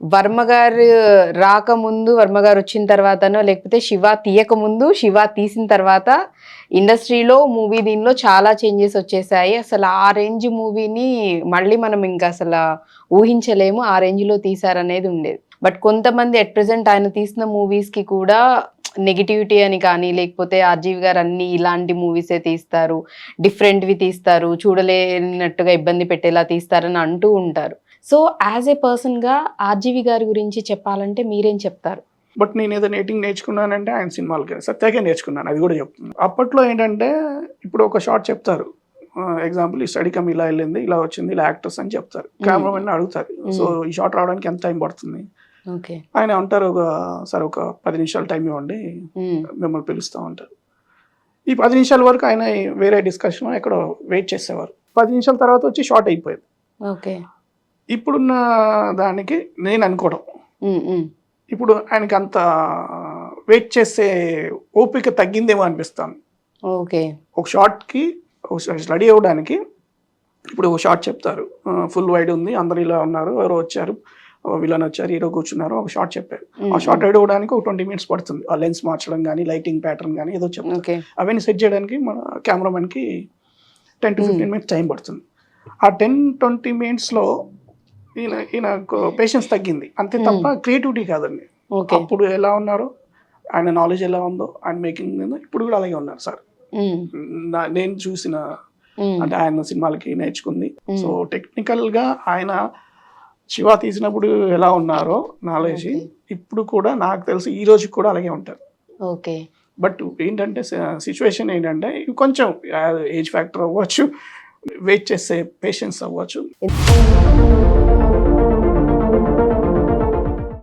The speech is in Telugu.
వర్మ గారు రాకముందు, వర్మ గారు వచ్చిన తర్వాతనో, లేకపోతే శివ తీయకముందు, శివ తీసిన తర్వాత ఇండస్ట్రీలో మూవీ దీనిలో చాలా చేంజెస్ వచ్చేసాయి. అసలు ఆ రేంజ్ మూవీని మళ్ళీ మనం ఇంకా అసలు ఊహించలేము. ఆ రేంజ్‌లో తీశారనేది ఉండేది. బట్ కొంతమంది ఎట్ ప్రెజెంట్ ఆయన తీసిన మూవీస్‌కి కూడా నెగటివిటీ అని కానీ, లేకపోతే ఆర్‌జీవి గారు అన్నీ ఇలాంటి మూవీసే తీస్తారు, డిఫరెంట్‌వి తీస్తారు, చూడలేనట్టుగా ఇబ్బంది పెట్టేలా తీస్తారని అంటూ ఉంటారు. సో, యాజ్ ఎ పర్సన్‌గా ఆర్‌జీవి గారి గురించి చెప్పాలంటే మీరేం చెప్తారు? బట్ నేను ఏదైనా ఎడిటింగ్ నేర్చుకున్నానంటే ఆయన సినిమాలకే సత్యాకే నేర్చుకున్నాను. అది కూడా చెప్తున్నాను. అప్పట్లో ఏంటంటే ఇప్పుడు ఒక షాట్ చెప్తారు. ఎగ్జాంపుల్ ఈ స్టడీ కమ్ ఇలా వెళ్ళింది, ఇలా వచ్చింది, ఇలా యాక్టర్స్ అని చెప్తారు. కెమెరామెన్ అడుగుతారు. సో ఈ షాట్ రావడానికి ఎంత టైం పడుతుంది? ఓకే. ఆయన అంటారు సరే ఒక 10 నిమిషాలు టైం ఇవ్వండి, మిమ్మల్ని పిలుస్తా ఉంటారు. ఈ 10 నిమిషాల వరకు ఆయన వేరే డిస్కషన్ ఎక్కడో వెయిట్ చేసేవారు. 10 నిమిషాల తర్వాత వచ్చి షార్ట్ అయిపోయేది. ఓకే. ఇప్పుడున్న దానికి నేను అనుకోవడం, ఇప్పుడు ఆయనకి అంత వెయిట్ చేసే ఓపిక తగ్గిందేమో అనిపిస్తాను. ఓకే. ఒక షార్ట్కి స్టడీ అవ్వడానికి ఇప్పుడు ఒక షార్ట్ చెప్తారు, ఫుల్ వైడ్ ఉంది, అందరు ఇలా ఉన్నారు, ఎవరో వచ్చారు, విలన్ వచ్చారు, హీరో కూర్చున్నారు, ఒక షార్ట్ చెప్పారు. ఆ షార్ట్ రెడీ అవ్వడానికి ఒక 20 minutes పడుతుంది. ఆ లెన్స్ మార్చడం కానీ, లైటింగ్ ప్యాటర్న్ కానీ ఏదో చెప్తారు. అవన్నీ సెట్ చేయడానికి మన కెమెరామెన్కి 10 to 15 minutes టైం పడుతుంది. ఆ 10-20 minutesలో ఈయన పేషెన్స్ తగ్గింది అంతే తప్ప క్రియేటివిటీ కాదండి. అప్పుడు ఎలా ఉన్నారో, ఆయన నాలెడ్జ్ ఎలా ఉందో, ఆయన మేకింగ్ ఇప్పుడు కూడా అలాగే ఉన్నారు సార్. నేను చూసిన అంటే ఆయన సినిమాలకి నేర్చుకుంది. సో టెక్నికల్గా ఆయన శివ తీసినప్పుడు ఎలా ఉన్నారో నాలెడ్జ్ ఇప్పుడు కూడా నాకు తెలిసి ఈ రోజు కూడా అలాగే ఉంటారు. ఓకే. బట్ ఏంటంటే సిచ్యువేషన్ ఏంటంటే కొంచెం ఏజ్ ఫ్యాక్టర్ అవ్వచ్చు, వెయిట్ చేసే పేషెన్స్ అవ్వచ్చు.